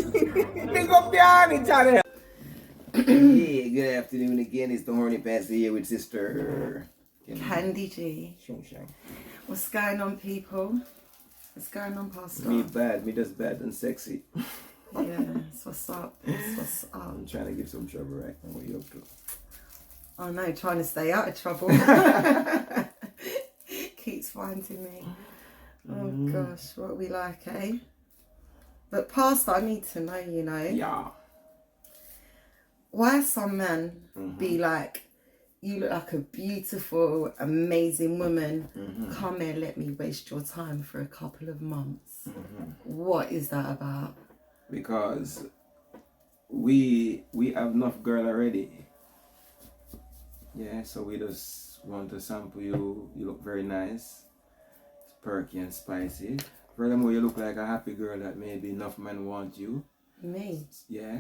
Pick up the honey channel. Yeah, good afternoon again. It's the horny pastor here with sister Candy G. What's going on, people? What's going on, Pastor? Me bad, me just bad and sexy. Yes, what's up? What's up? I'm trying to give some trouble right now. What you up to? Oh no, trying to stay out of trouble. Keeps finding me. Oh gosh, what are we like, eh? But Pastor, I need to know, Yeah. Why some men be like, you look like a beautiful, amazing woman. Come here, let me waste your time for a couple of months. What is that about? Because we have enough girl already. Yeah, so we just want to sample you. You look very nice. It's perky and spicy. Furthermore, you look like a happy girl that maybe enough men want you. Me? Yeah.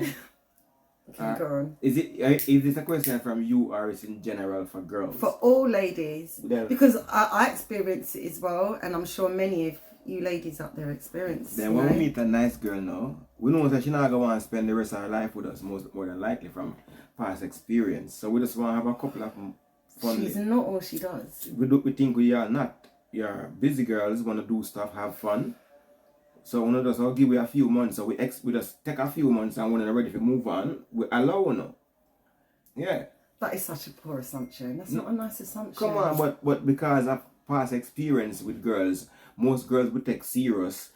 Okay, go on. Is this a question from you or is it in general for girls? For all ladies. Yeah. Because I experience it as well, and I'm sure many of you ladies out there experience. Then when we meet a nice girl now, we know that she's not going to want to spend the rest of her life with us, more than likely from past experience. So we just want to have a couple of fun. She's not all she does. We think we are not. You're busy girls, want to do stuff, have fun. So we just I'll give you a few months. So we just take a few months and when we're ready to move on, we allow you. Yeah. That is such a poor assumption. That's not a nice assumption. Come on, but because of past experience with girls, most girls would take serious.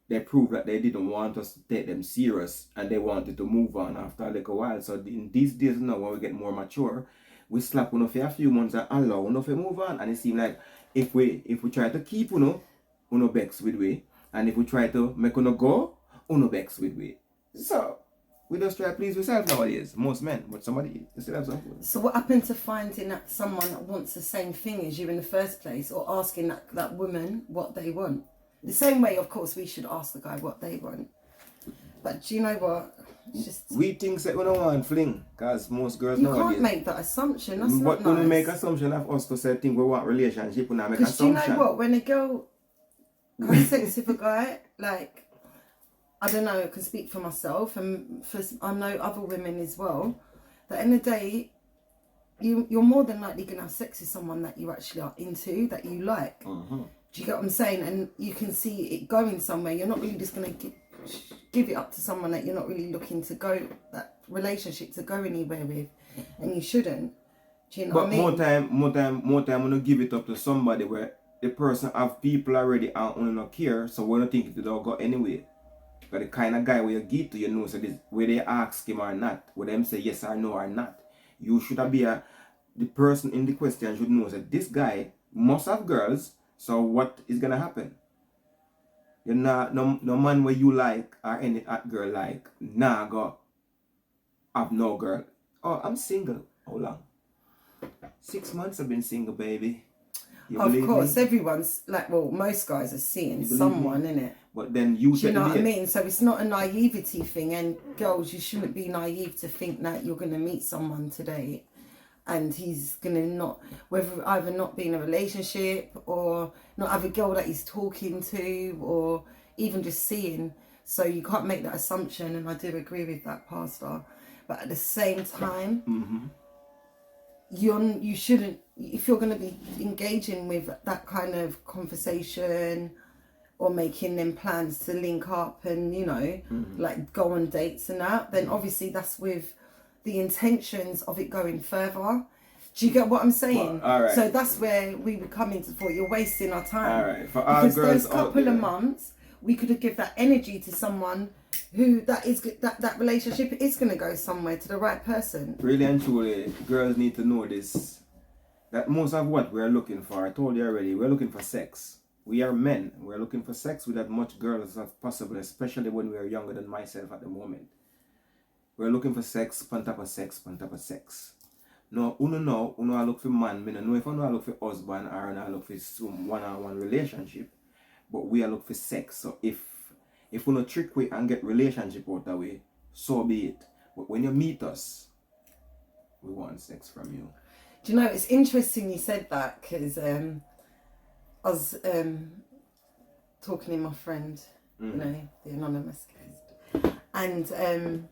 They prove that they didn't want us to take them serious and they wanted to move on after a little while. So in these days now, when we get more mature, we slap one for a few months and allow one to move on. And it seems like if we try to keep uno vex with we, and if we try to make uno go, uno vex with we. So we just try to please ourselves nowadays, most men, but somebody still have something. So what happened to finding that someone that wants the same thing as you in the first place, or asking that woman what they want? The same way, of course, we should ask the guy what they want. But do you know what? It's just... We think that we don't want fling, because most girls you nowadays... can't make that assumption, that's not But nice. we make assumption of us to say think we want relationship, we not make assumption. assumption. Do you know what? When a girl has sex with a guy, like, I don't know, I can speak for myself, and I know other women as well, that in the day, you're more than likely going to have sex with someone that you actually are into, that you like. Do you get what I'm saying? And you can see it going somewhere. You're not really just going to give it up to someone that you're not really looking to go, that relationship to go anywhere with, and you shouldn't. Do you know what I mean? more time when you give it up to somebody where the person have people already and only not care, so we don't think it don't go anywhere. But the kind of guy where you give to, you know, so this where they ask him or not, where them say yes or no or not. You should be the person in the question should know that this guy must have girls. So what is gonna happen? You're not no man where you like or any girl like go have no girl. Oh, I'm single. How long? 6 months I've been single, baby. Of course, everyone's like, well, most guys are seeing someone in it. But then you know what I mean? So it's not a naivety thing, and girls, you shouldn't be naive to think that you're gonna meet someone today and he's gonna not, whether either not be in a relationship or not have a girl that he's talking to or even just seeing. So you can't make that assumption, and I do agree with that, Pastor. But at the same time, you shouldn't, if you're gonna be engaging with that kind of conversation or making them plans to link up and, you know, like go on dates and that, then obviously that's with the intentions of it going further. Do you get what I'm saying? Well, all right. So that's where we would come into for. You're wasting our time. All right. For our because girls those couple of months, we could have given that energy to someone who that relationship is going to go somewhere, to the right person. Really and truly, girls need to know this. That most of what we're looking for, I told you already, we're looking for sex. We are men. We're looking for sex with as much girls as possible, especially when we're younger than myself at the moment. We're looking for sex, on top of sex, on top of sex. No, I look for man. I don't know if I look for husband or I look for some one-on-one relationship. But we are look for sex. So if we no trick we and get relationship out that way, so be it. But when you meet us, we want sex from you. Do you know, it's interesting you said that, because I was talking to my friend, you know, the anonymous guest. And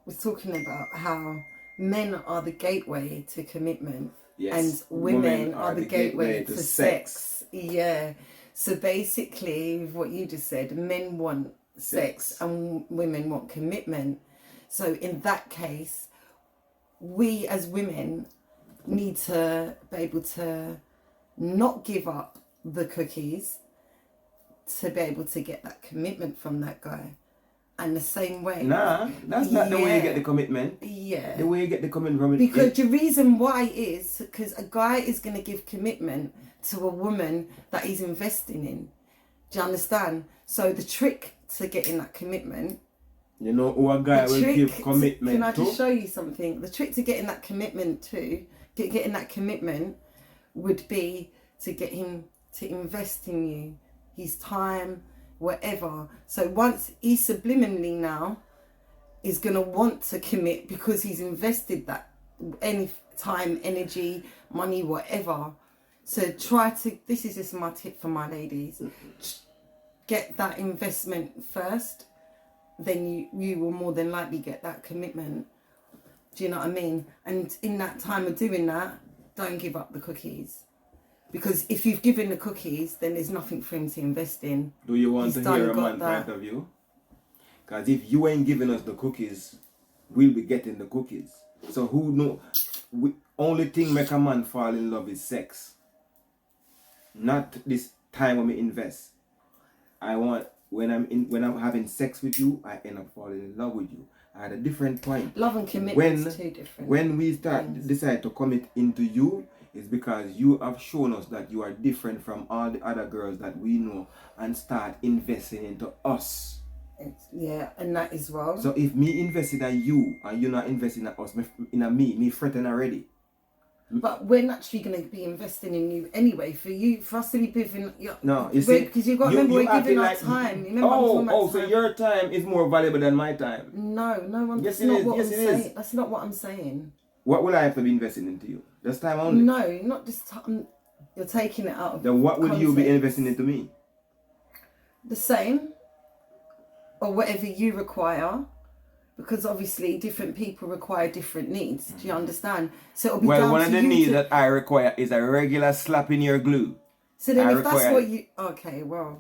we're talking about how men are the gateway to commitment. Yes. And women are the gateway to sex. Yeah. So basically, with what you just said, men want sex and women want commitment. So in that case, we as women need to be able to not give up the cookies to be able to get that commitment from that guy. And the same way. Nah, that's not the way you get the commitment. Yeah. The way you get the commitment from it. Because the reason why is because a guy is going to give commitment to a woman that he's investing in. Do you understand? So the trick to getting that commitment. You know who a guy will give commitment to? Can I just show you something? The trick to getting that commitment getting that commitment would be to get him to invest in you, his time, whatever. So once he subliminally now is going to want to commit because he's invested that any time, energy, money, whatever. So try to, this is just my tip for my ladies, get that investment first, then you will more than likely get that commitment. Do you know what I mean? And in that time of doing that, don't give up the cookies. Because if you've given the cookies, then there's nothing for him to invest in. Do you want to hear a man's point of view? Because if you ain't giving us the cookies, we'll be getting the cookies. So who know? Only thing make a man fall in love is sex. Not this time when we invest. I want when I'm having sex with you, I end up falling in love with you. I had a different point. Love and commitment is two different. When we decide to commit into you, it's because you have shown us that you are different from all the other girls that we know and start investing into us. Yeah, and that as well. So if me investing in you and you not investing in us, in me fretting already. But we're naturally going to be investing in you anyway. For us to be giving. No, you see, because you've got to remember we're giving our time. So your time is more valuable than my time. No one. Yes, that's not it is. what Yes, I'm it saying. is. That's not what I'm saying. What will I have to be investing into you? This time only? No, not this time. You're taking it out of Then what will you be context. investing into me? The same. Or whatever you require. Because obviously different people require different needs. Do you understand? So it'll be down one to of the you needs that I require is a regular slap in your glue. So then if that's what you... Okay, well...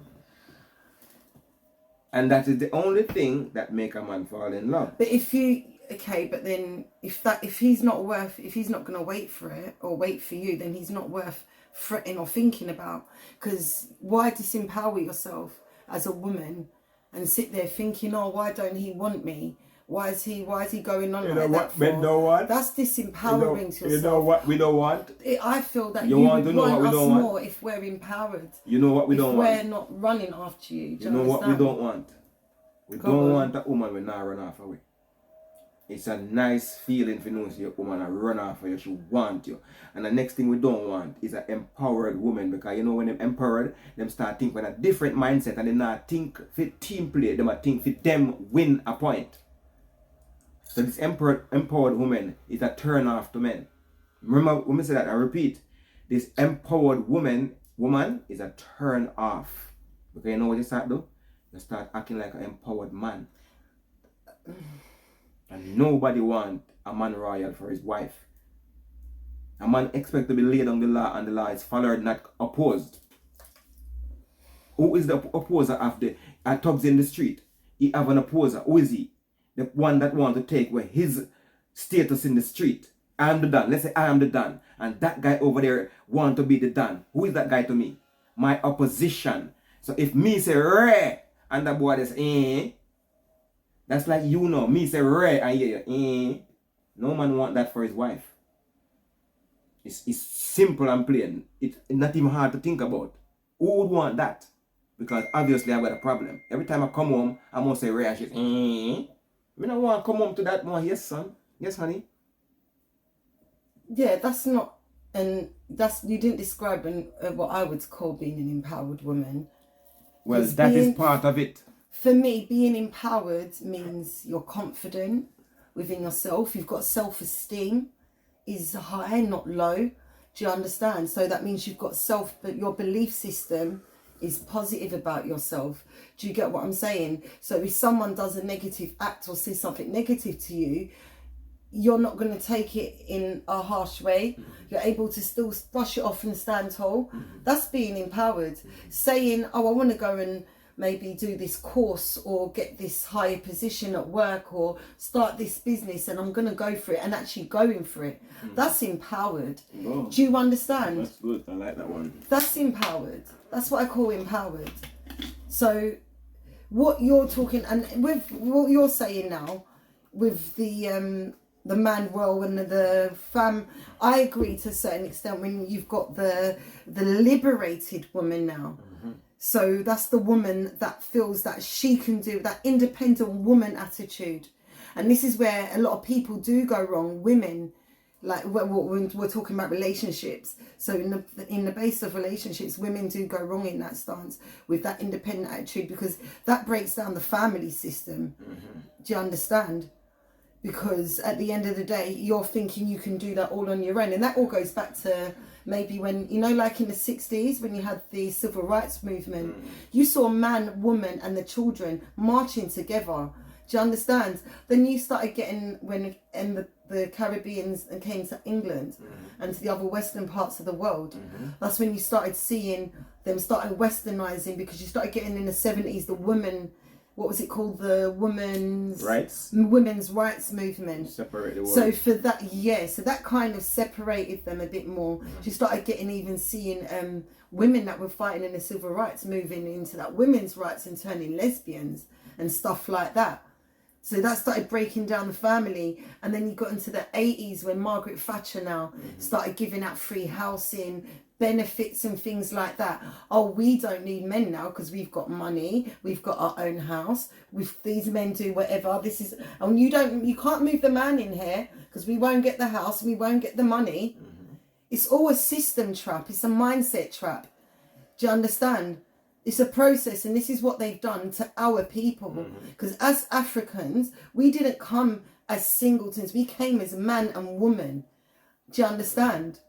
And that is the only thing that make a man fall in love. But if you... Okay, but then if he's not going to wait for it or wait for you, then he's not worth fretting or thinking about. Because why disempower yourself as a woman and sit there thinking, oh, why don't he want me? Why is he going on like that for? You know what? That's disempowering to yourself. You know what we don't want? I feel that you want us more if we're empowered. You know what we don't want? If we're not running after you. You know what we don't want? We don't want a woman when not run off away. It's a nice feeling for knowing your woman and run off of you. She want you. And the next thing we don't want is an empowered woman. Because you know when they're empowered, them start think with a different mindset and they not think for team play. They might think for them win a point. So this empowered woman is a turn off to men. Remember when we say that, I repeat. This empowered woman is a turn off. Because you know what you start do? You start acting like an empowered man. And nobody want a man royal for his wife. A man expect to be laid on the law and the law is followed, not opposed. Who is the opposer of the thugs in the street? He have an opposer. Who is he? The one that want to take away his status in the street. I am the Don. Let's say I am the Don. And that guy over there want to be the Don. Who is that guy to me? My opposition. So if me say Ray and that boy says that's like me say Ray and you no man want that for his wife. It's simple and plain. It's not even hard to think about. Who would want that? Because obviously I've got a problem. Every time I come home, I must say Ray and she's I don't want to come home to that more. Yes, son. Yes, honey. Yeah, that's not, and you didn't describe what I would call being an empowered woman. Well, that is part of it. For me, being empowered means you're confident within yourself. You've got self-esteem is high, not low. Do you understand? So that means you've got but your belief system is positive about yourself. Do you get what I'm saying? So if someone does a negative act or says something negative to you, you're not going to take it in a harsh way. You're able to still brush it off and stand tall. That's being empowered. Saying, oh, I want to go and maybe do this course or get this higher position at work or start this business and I'm going to go for it, and actually going for it. That's empowered. Oh, do you understand? that's good. I like that one. That's empowered. That's what I call empowered. So what you're talking, and with what you're saying now, with the man role and the fam, I agree to a certain extent. When you've got the liberated woman now, so that's the woman that feels that she can do, that independent woman attitude. And this is where a lot of people do go wrong. Women, like when we're talking about relationships, so in the base of relationships, women do go wrong in that stance with that independent attitude, because that breaks down the family system. Do you understand? Because at the end of the day, you're thinking you can do that all on your own. And that all goes back to maybe when, you know, like in the 60s, when you had the civil rights movement, you saw man, woman and the children marching together. Do you understand? Then you started getting, when the Caribbeans and came to England and to the other western parts of the world, that's when you started seeing them started westernizing, because you started getting in the 70s the woman, what was it called, the women's rights movement. Separate the world. So for that, so that kind of separated them a bit more. She started getting, even seeing women that were fighting in the civil rights moving into that women's rights and turning lesbians and stuff like that. So that started breaking down the family. And then you got into the 80s when Margaret Thatcher now started giving out free housing, benefits and things like that. Oh, we don't need men now because we've got money, we've got our own house, with these men do whatever. This is, and you can't move the man in here because we won't get the house, we won't get the money. It's all a system trap, it's a mindset trap. Do you understand? It's a process, and this is what they've done to our people. Because as Africans, we didn't come as singletons, we came as man and woman. Do you understand?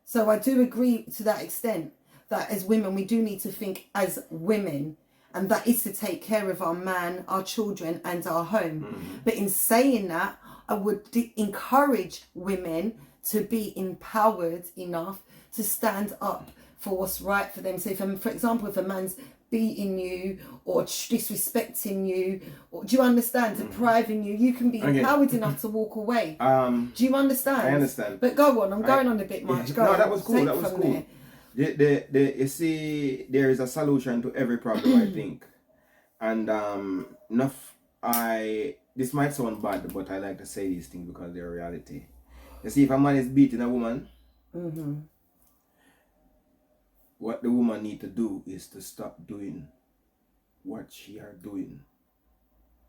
So I do agree to that extent that as women, we do need to think as women, and that is to take care of our man, our children and our home. But in saying that, I would encourage women to be empowered enough to stand up for what's right for them. So for example, if a man's beating you or disrespecting you, or, do you understand, depriving you, you can be empowered enough to walk away. Do you understand? I understand. But go on, I'm going on a bit much. Go no, on. that was cool. That was cool. You see, there is a solution to every problem, I think. And this might sound bad, but I like to say these things because they're reality. You see, if a man is beating a woman, what the woman need to do is to stop doing what she are doing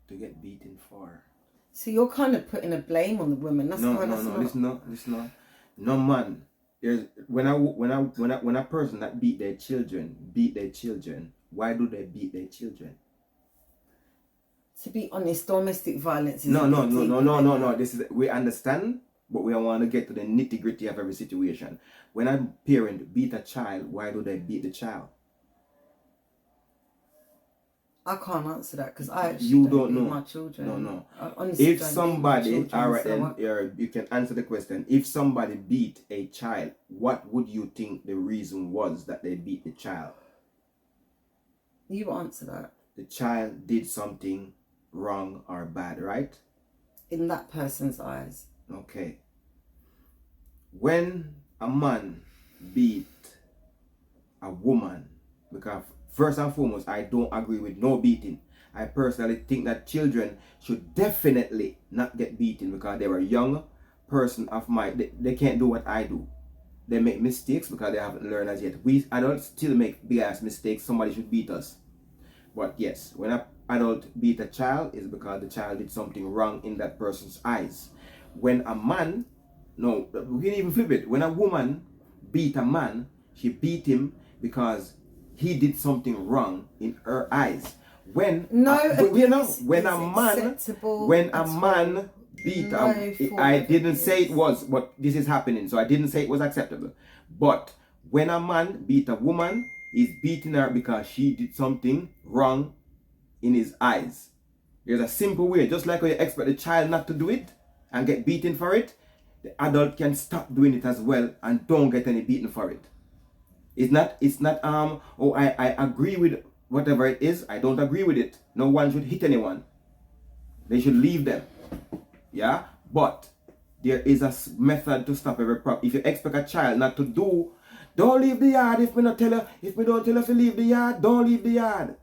to get beaten for. So you're kind of putting a blame on the woman. That's no. This not. No man. There's when a person that beat their children, why do they beat their children? To be honest, domestic violence is no. This is, we understand, but we want to get to the nitty-gritty of every situation. When a parent beat a child, why do they beat the child? I can't answer that because I actually don't know my children. No. Honestly, if somebody, alright, so then you can answer the question. If somebody beat a child, what would you think the reason was that they beat the child? You answer that. The child did something wrong or bad, right? In that person's eyes. Okay. When a man beat a woman, because first and foremost, I don't agree with no beating. I personally think that children should definitely not get beaten because they're a young person of they can't do what I do. They make mistakes because they haven't learned as yet. We adults still make big ass mistakes. Somebody should beat us. But yes, when an adult beat a child, it's because the child did something wrong in that person's eyes. When a man, no, we can even flip it. When a woman beat a man, she beat him because he did something wrong in her eyes. When a man beat I didn't say it was, but this is happening, so I didn't say it was acceptable. But when a man beat a woman, He's beating her because she did something wrong in his eyes. There's a simple way, just like how you expect the child not to do it and get beaten for it, the adult can stop doing it as well and don't get any beaten for it. It's not oh, I agree with whatever it is. I don't agree with it. No one should hit anyone. They should leave them. Yeah? But there is a method to stop every problem. If you expect a child not to do, don't leave the yard. If me don't tell you to leave the yard, don't leave the yard.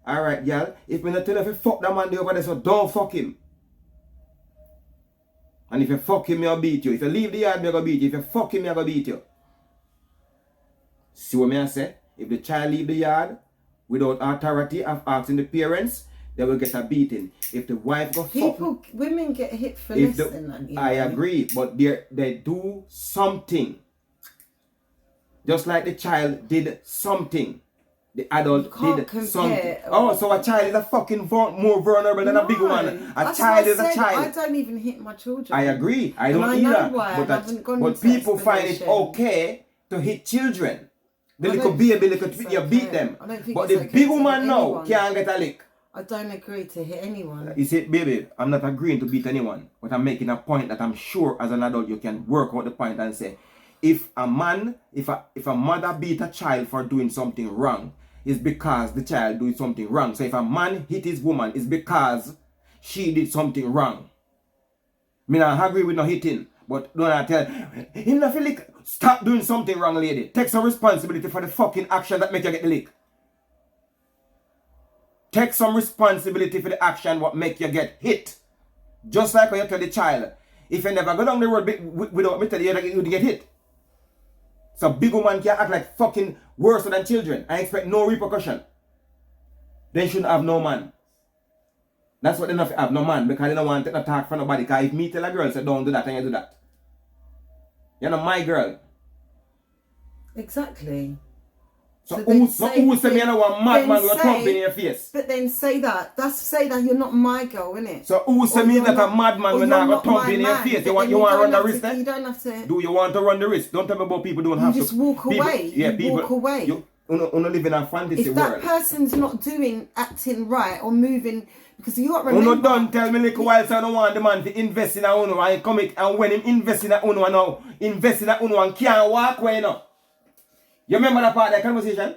Alright, y'all. If me not tell you to fuck that man over there, so don't fuck him. And if you fuck him, I'll beat you. If you leave the yard, I'm gonna beat you. If you fuck him, I'm gonna beat you. See what I say? If the child leave the yard without authority of asking the parents, they will get a beating. If the wife got fucked, women get hit for less than that. I agree, but they do something. Just like the child did something. The adult did something. Oh, so a child is a fucking more vulnerable than a big woman. A child is a child. I don't even hit my children. I agree. I don't either. But people find it okay to hit children. The little baby, you beat them. But the big woman now can't get a lick. I don't agree to hit anyone. You see, baby, I'm not agreeing to beat anyone. But I'm making a point that I'm sure as an adult you can work out the point and say, if a mother beat a child for doing something wrong, it's because the child doing something wrong. So if a man hit his woman, it's because she did something wrong. Me not agree with no hitting, but don't I tell him not feel like stop doing something wrong, lady. Take some responsibility for the fucking action that make you get the lick. Take some responsibility for the action what make you get hit. Just like when you tell the child, if you never go down the road without me tell you, you get hit. So big woman can act like fucking worse than children. I expect no repercussion. They shouldn't have no man. That's what they don't have, no man, because they don't want to attack from nobody. Because if me tell a girl, say don't do that, and you do that. You're not my girl. Exactly. So who say me I don't want madman with a thump in your face? But then say that you're not my girl, innit? So who say me that a madman when I got thump in your face? You want to run the risk then? You don't have to. Do you want to run the risk? Don't tell me about people don't have to. You just walk away. Yeah, people walk away. You live in a fantasy if world. If that person's not acting right or moving, because you got to remember. Don't tell me little while so I don't want the man to invest in a uno and commit, and when him invest in a uno and now invest in a uno and can't walk away now. You remember that part of that conversation?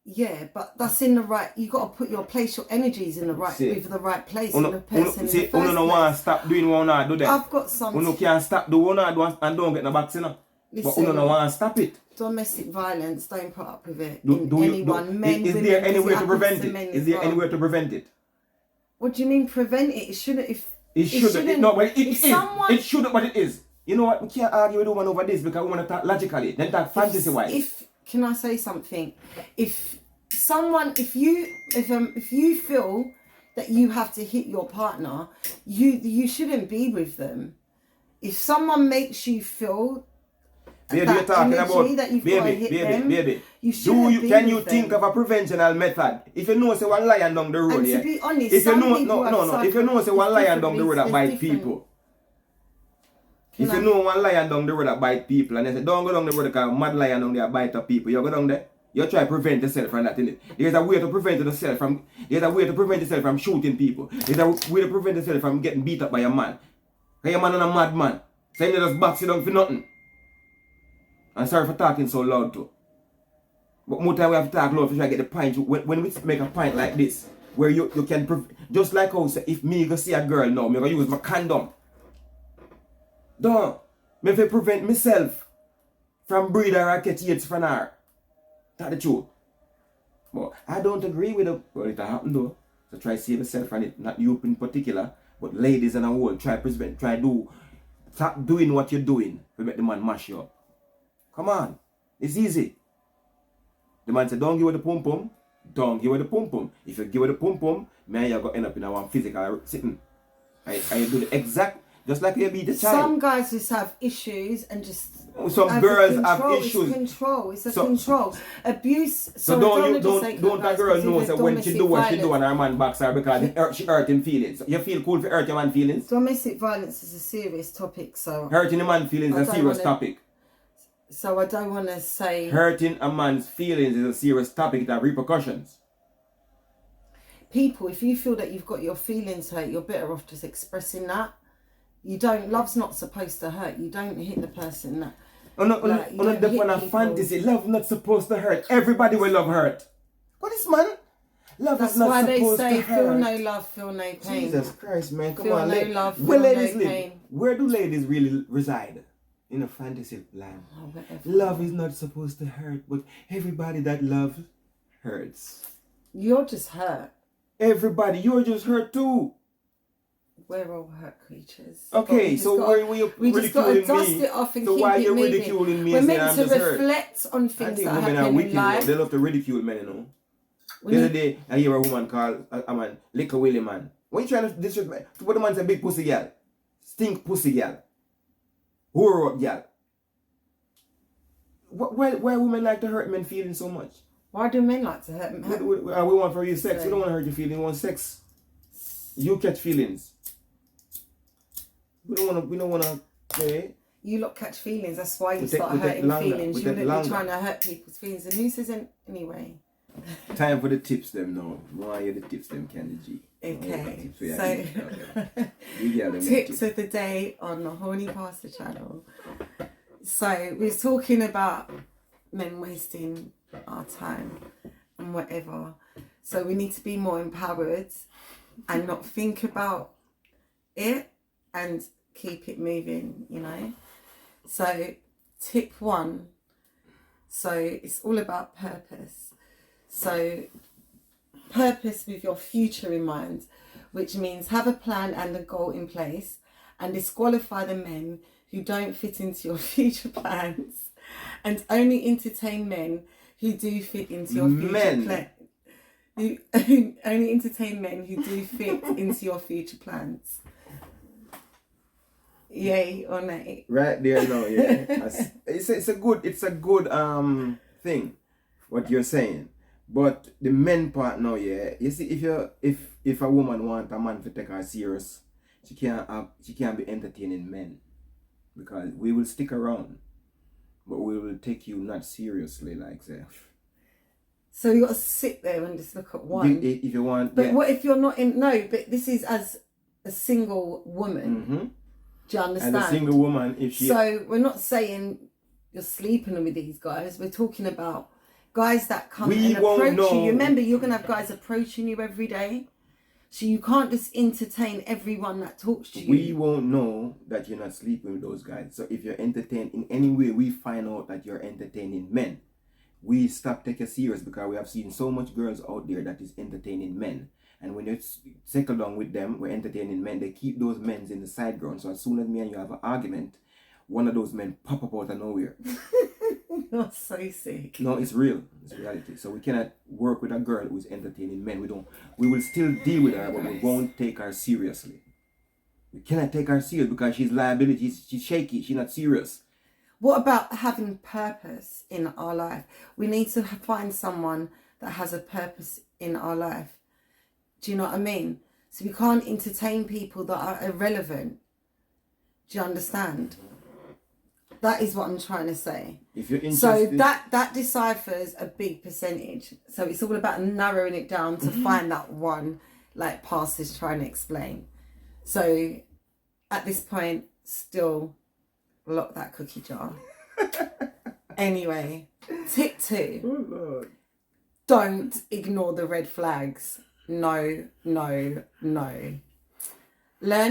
Yeah, but that's in the right. You got to place your energies in the right, with the right place in the person. See, uno no want to stop doing what uno do. Then I've got some. Uno can't stop doing what uno do and don't get no back, you know. But uno no want to stop it. Domestic violence, don't put up with it. Is there any way to prevent it? Is there any way to prevent it? What do you mean prevent it? It shouldn't. It shouldn't, but it shouldn't, but it is. You know what? We can't argue with woman over this because we want to talk logically. Then talk fantasy wise. Can I say something? If you feel that you have to hit your partner, you shouldn't be with them. If someone makes you feel baby, you're talking about that you've got to hit them, you can you think of a preventional method? If you know say one lion down the road, and to be honest, if you know if you know say one lion down the road that bite people. If you know one lion down the road that bite people and they say don't go down the road because mad lion down there bite up people, you go down there. You try to prevent yourself from that, innit? There's a way to prevent yourself from shooting people. There's a way to prevent yourself from getting beat up by a man. Because your man is a mad man. So you just box you down for nothing. I'm sorry for talking so loud too. But more time we have to talk loud to try to get the point. When we make a point like this, where you can just like how say, if me go see a girl now, me go use my condom. Don't. Me fi prevent myself from breed her or catch AIDS from her. That's the truth. But I don't agree with it. Well, it happened though. So try to save yourself from it. Not you in particular, but ladies in a whole. Stop doing what you're doing to make the man mash you up. Come on. It's easy. The man said, don't give her the pum pum. Don't give her the pum pum. If you give her the pum pum, man, you're going to end up in a one physical sitting. And you do the exact, just like you beat the child. Some guys just have issues and just... Some girls have issues. It's a control. Abuse. So don't a girl know that when she do what she do and her man backs her because she hurt him feelings. So you feel cool for hurt your man feelings? Domestic violence is a serious topic, so... Hurting the man feelings is a serious topic. So I don't want to say... Hurting a man's feelings is a serious topic that have repercussions. People, if you feel that you've got your feelings hurt, you're better off just expressing that. You don't... Love's not supposed to hurt. You don't hit the person that... On a fantasy, love not supposed to hurt. Everybody will love hurt. What is, man? Love That's is not why supposed they say, to hurt. feel no love, feel no pain. Jesus Christ, man. Come feel on. no love, feel Where no ladies live? pain. Where do ladies really reside? In a fantasy land. Oh, whatever. Love is not supposed to hurt, but everybody that loves hurts. You're just hurt. Everybody, you're just hurt too. We're all hurt creatures. Okay, so why were you we just got to ridiculing dust me? it off and So keep why it you moving. ridiculing me We're and saying meant I'm to just hurt? reflect on I things think that women are happen in wicked. life. They love to ridicule men, you know. The other day, I hear a woman called a man, Liquor Willie man. When you trying to disrespect, what the man's a big pussy girl, stink pussy girl, whore up girl. Why women like to hurt men feeling so much? Why do men like to hurt men? We want for you sex. We don't want to hurt your feelings. We want sex. You catch feelings. We don't want to play. You lot catch feelings. That's why you start hurting feelings. You wouldn't be trying to hurt people's feelings. And who says anyway? Time for the tips them now. Why are the tips them, Candy G? Okay. So tips of the day on the Horny Pastor channel. So we're talking about men wasting our time and whatever. So we need to be more empowered and not think about it and keep it moving, you know. So tip 1. So it's all about purpose. So purpose with your future in mind, which means have a plan and a goal in place and disqualify the men who don't fit into your future plans and only entertain men who do fit into your future plans. Only entertain men who do fit into your future plans. Yay or nay? Right there, no, yeah. It's a good thing what you're saying. But the men part now, yeah. You see, if a woman want a man to take her serious, she can't be entertaining men, because we will stick around, but we will take you not seriously, like say. So you got to sit there and just look at one. If you want. But what if you're not in? No, but this is as a single woman. Mm-hmm. Do you understand? And a single woman, if she. So we're not saying you're sleeping with these guys. We're talking about guys that come and approach you. Remember, you're gonna have guys approaching you every day. So you can't just entertain everyone that talks to you. We won't know that you're not sleeping with those guys. So if you're entertained in any way, we find out that you're entertaining men. We stop taking serious, because we have seen so much girls out there that is entertaining men. And when you settle down with them, we're entertaining men. They keep those men in the side ground. So as soon as me and you have an argument, one of those men pop up out of nowhere. You're so sick. No, it's real. It's reality. So we cannot work with a girl who's entertaining men. We will still deal with her, but we won't take her seriously. We cannot take her serious because she's liability. She's shaky. She's not serious. What about having purpose in our life? We need to find someone that has a purpose in our life. Do you know what I mean? So we can't entertain people that are irrelevant. Do you understand? That is what I'm trying to say. If you're interested... So that deciphers a big percentage. So it's all about narrowing it down to find that one, like Pastor's trying to explain. So at this point, still lock that cookie jar. Anyway, tip 2. Oh Lord. Don't ignore the red flags. No. Learn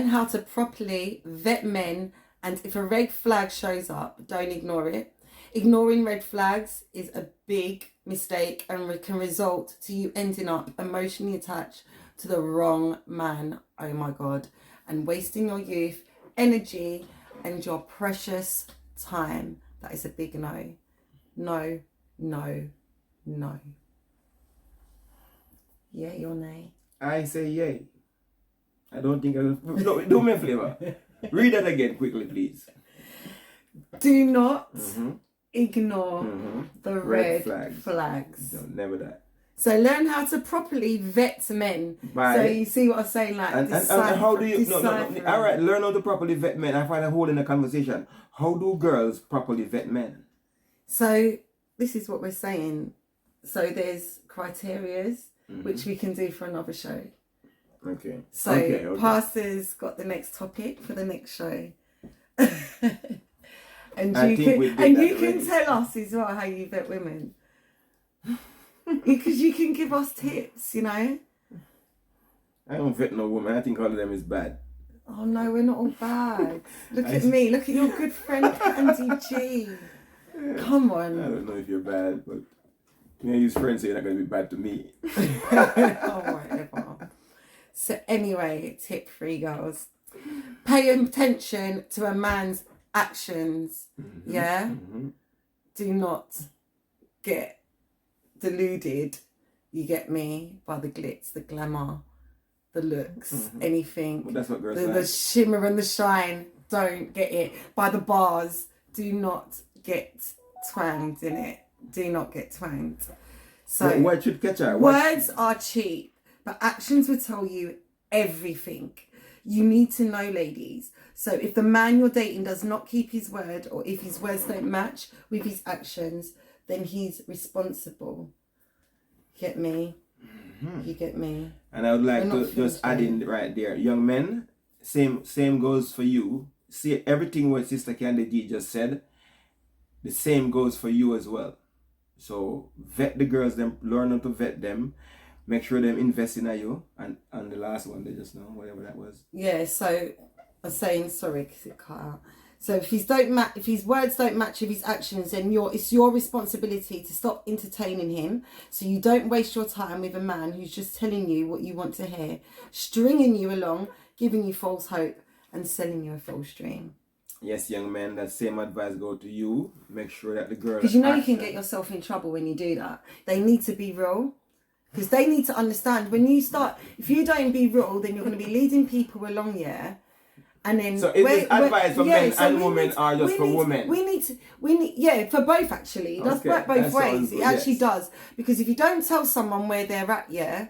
how to properly vet men, and if a red flag shows up, don't ignore it. Ignoring red flags is a big mistake and can result to you ending up emotionally attached to the wrong man. Oh my God. And wasting your youth, energy, and your precious time. That is a big no. No. Yay or nay? I say yay. I don't think I will. No, do me a flavor. Read that again quickly, please. Do not ignore the red flags. No, never that. So learn how to properly vet men. So you see what I'm saying? Like, and how do you... No. All right, learn how to properly vet men. I find a hole in the conversation. How do girls properly vet men? So this is what we're saying. So there's criterias which we can do for another show. Okay. So Okay. Pastor's got the next topic for the next show. And I you think we can, did and that you can already. tell us as well how you vet women. Because you can give us tips, you know. I don't vet no woman. I think all of them is bad. Oh no, we're not all bad. Look at me. Look at your good friend Candy G. Come I on. don't know if you're bad, but you know, his friends say you're not going to be bad to me. Oh, whatever. So anyway, tip 3, girls. Pay attention to a man's actions. Yeah? Do not get deluded, you get me, by the glitz, the glamour, the looks, anything. Well, that's what girls the like. shimmer and the shine. Don't get it. By the bars, do not get twanged in it. Do not get twanged. So what should catch her? Words are cheap, but actions will tell you everything. You need to know, ladies. So if the man you're dating does not keep his word, or if his words don't match with his actions, then he's responsible. Get me? You get me? And I would like We're to not just add finished in right there, young men, same goes for you. See, everything what Sister Candy G just said, the same goes for you as well. So vet the girls, them learn how to vet them, make sure them invest in you, and the last one they just know, whatever that was. Yeah, so I was saying, sorry because it cut out. So if his words don't match with his actions, then it's your responsibility to stop entertaining him, so you don't waste your time with a man who's just telling you what you want to hear, stringing you along, giving you false hope, and selling you a false dream. Yes, young men, that same advice go to you. Make sure that the girl... Because you know you can get yourself in trouble when you do that. They need to be real. Because they need to understand, when you start, if you don't be real, then you're going to be leading people along, yeah? And then... So is this advice for men and women, or just for women? We need, yeah, for both actually. It does work both ways. It actually does. Because if you don't tell someone where they're at, yeah,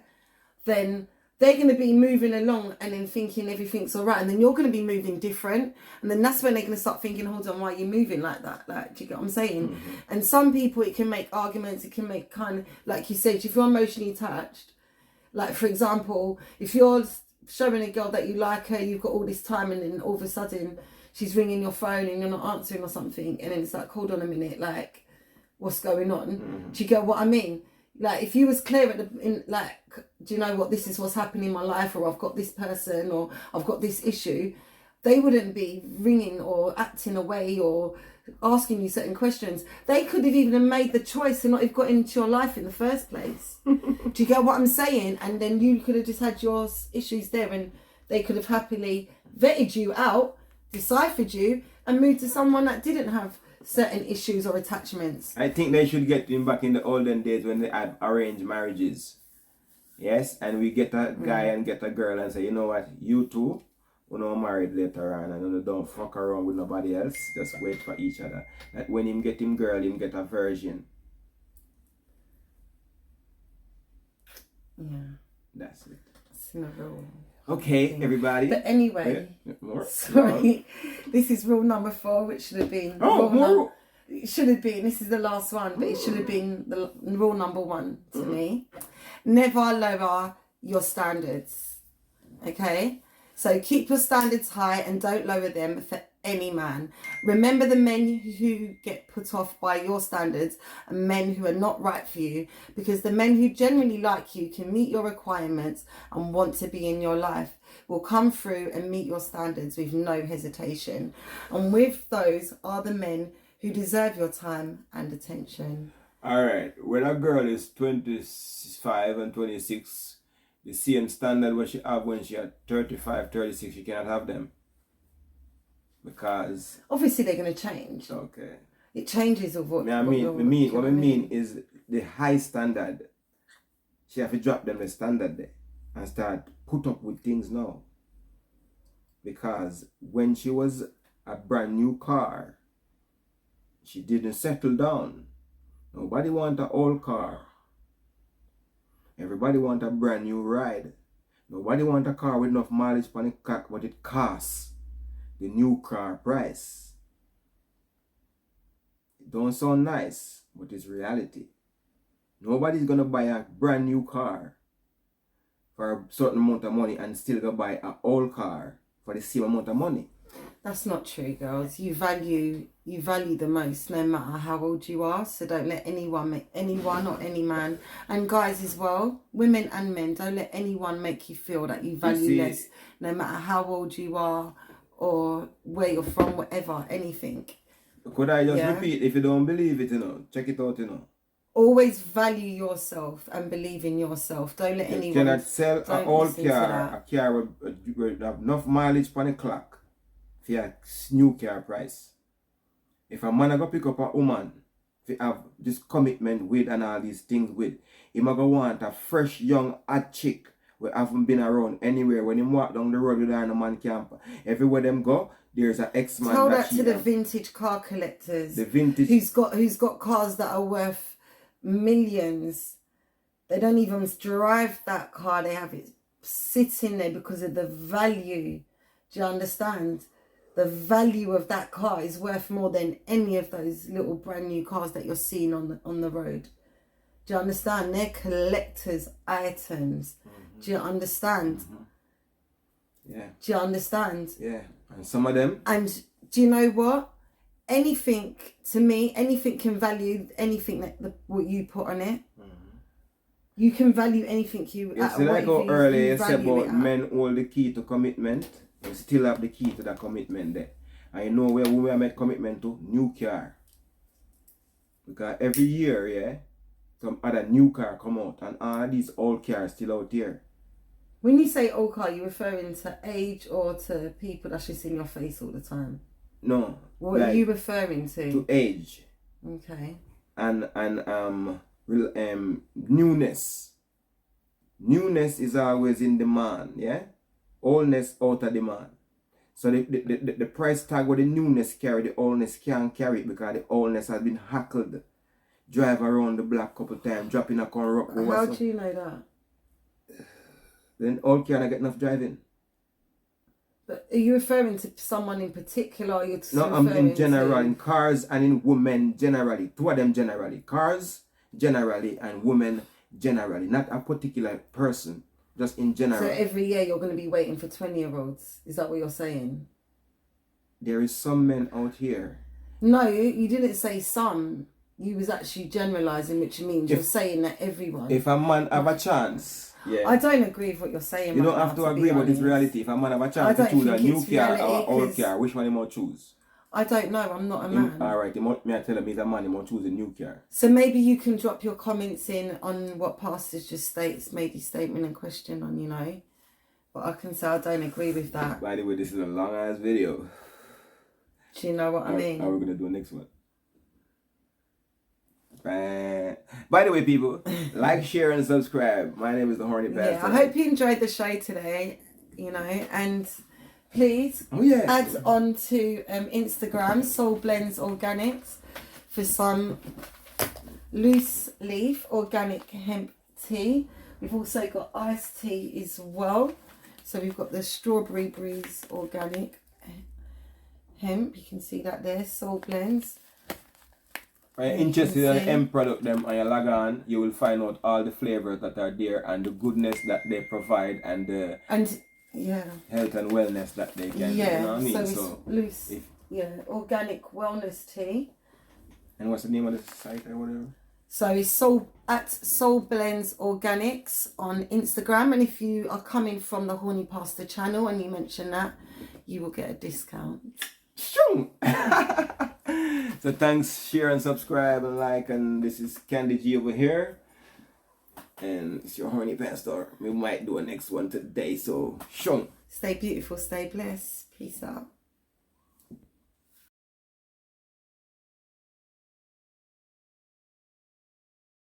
then they're going to be moving along and then thinking everything's all right. And then you're going to be moving different. And then that's when they're going to start thinking, hold on, why are you moving like that? Like, do you get what I'm saying? And some people, it can make arguments. It can make kind of, like you said, if you're emotionally attached, like, for example, if you're showing a girl that you like her, you've got all this time, and then all of a sudden she's ringing your phone and you're not answering or something. And then it's like, hold on a minute, like, what's going on? Do you get what I mean? Like, if you was clear at do you know what, this is what's happening in my life, or I've got this person, or I've got this issue, they wouldn't be ringing or acting away or asking you certain questions. They could have even made the choice to not have got into your life in the first place. Do you get what I'm saying? And then you could have just had your issues there, and they could have happily vetted you out, deciphered you, and moved to someone that didn't have certain issues or attachments. I think they should get him back in the olden days when they had arranged marriages. Yes, and we get a guy and get a girl and say, you know what, you two, we're not married later on, and don't fuck around with nobody else. Just wait for each other. That when him get him girl, him get a virgin. Yeah. That's it. It's another rule. Okay, everybody. But anyway, more? sorry, this is rule number 4, which should have been it should have been, this is the last one, but it should have been the rule number 1 to me. Never lower your standards. Okay? So keep your standards high and don't lower them for any man. Remember the men who get put off by your standards and men who are not right for you, because the men who genuinely like you, can meet your requirements and want to be in your life, will come through and meet your standards with no hesitation. And with those are the men who deserve your time and attention. All right. When a girl is 25 and 26, the same standard what she have when she had 35, 36, she cannot have them. Because... obviously they're going to change. Okay. It changes of what... what I mean is the high standard. She have to drop them the standard there and start put up with things now. Because when she was a brand new car, she didn't settle down. Nobody want an old car. Everybody want a brand new ride. Nobody want a car with enough mileage on it, what it costs. The new car price. don't sound nice, but it's reality. Nobody's gonna buy a brand new car for a certain amount of money and still go buy an old car for the same amount of money. That's not true, girls. You value the most no matter how old you are. So don't let anyone or any man, and guys as well, women and men, don't let anyone make you feel that you value less no matter how old you are or where you're from, whatever, anything. Could I just repeat? If you don't believe it, check it out, Always value yourself and believe in yourself. Don't let anyone. You cannot sell an old car, a car with enough mileage on the clock for a new car price. If a man go pick up a woman to have this commitment with and all these things with, he might go want a fresh young hot chick who haven't been around anywhere. When he walk down the road with her, no man camp. Everywhere them go, there's an ex-man. Tell that to the vintage car collectors. The vintage who's got cars that are worth millions. They don't even drive that car. They have it sitting there because of the value. Do you understand? The value of that car is worth more than any of those little brand new cars that you're seeing on the road. Do you understand? They're collector's items. Do you understand? Yeah. Do you understand? Yeah. And some of them. And do you know what? Anything, to me, anything can value anything what you put on it. You can value anything you. You see, like how earlier you said about men hold the key to commitment. You still have the key to that commitment there. And you know where we make commitment to? New car. Because every year, some other new car come out, and all these old cars still out here. When you say old car, you referring to age or to people that's just in your face all the time? No. What are you referring to? To age. Okay. And newness. Newness is always in demand, yeah? Oldness out of demand. So the price tag with the newness carry, the oldness can't carry it because the oldness has been hackled. Drive around the block couple times, dropping a corner. How do you know that? Then old can't get enough driving. But are you referring to someone in particular? Or you're no, I'm in general, in cars and in women generally. Two of them generally. Cars generally and women generally. Not a particular person, just in general. So every year you're going to be waiting for 20-year-olds. Is that what you're saying? There is some men out here. No, you didn't say some. You was actually generalising, which means you're saying that everyone. If a man have a chance, yeah. I don't agree with what you're saying. You don't have to agree with this reality. If a man have a chance to choose a new car or old car, which one he might choose? I don't know. I'm not a man. Alright, me I tell him he's a man, he might choose a new car. So maybe you can drop your comments in on what pastors just states, maybe statement and question on, But I can say I don't agree with that. By the way, this is a long ass video. Do you know what I mean? How are we gonna do the next one? By the way, people, like, share, and subscribe. My name is the Horny Pastor. Yeah, I hope you enjoyed the show today, and please add on to Instagram, Soul Blends Organics, for some loose leaf organic hemp tea. We've also got iced tea as well. So we've got the Strawberry Breeze Organic Hemp. You can see that there, Soul Blends. If you're interested in the hemp product them and you log on, you will find out all the flavors that are there and the goodness that they provide and the health and wellness that they can. Yeah, you know what I mean? So loose, organic wellness tea. And what's the name of the site or whatever? So it's at Soul Blends Organics on Instagram, and if you are coming from the Horny Pastor channel and you mention that, you will get a discount. Shoo! So thanks, share and subscribe and like, and this is Candy G over here. And it's your Horny Pastor. We might do a next one today, so shoo! Stay beautiful, stay blessed. Peace out.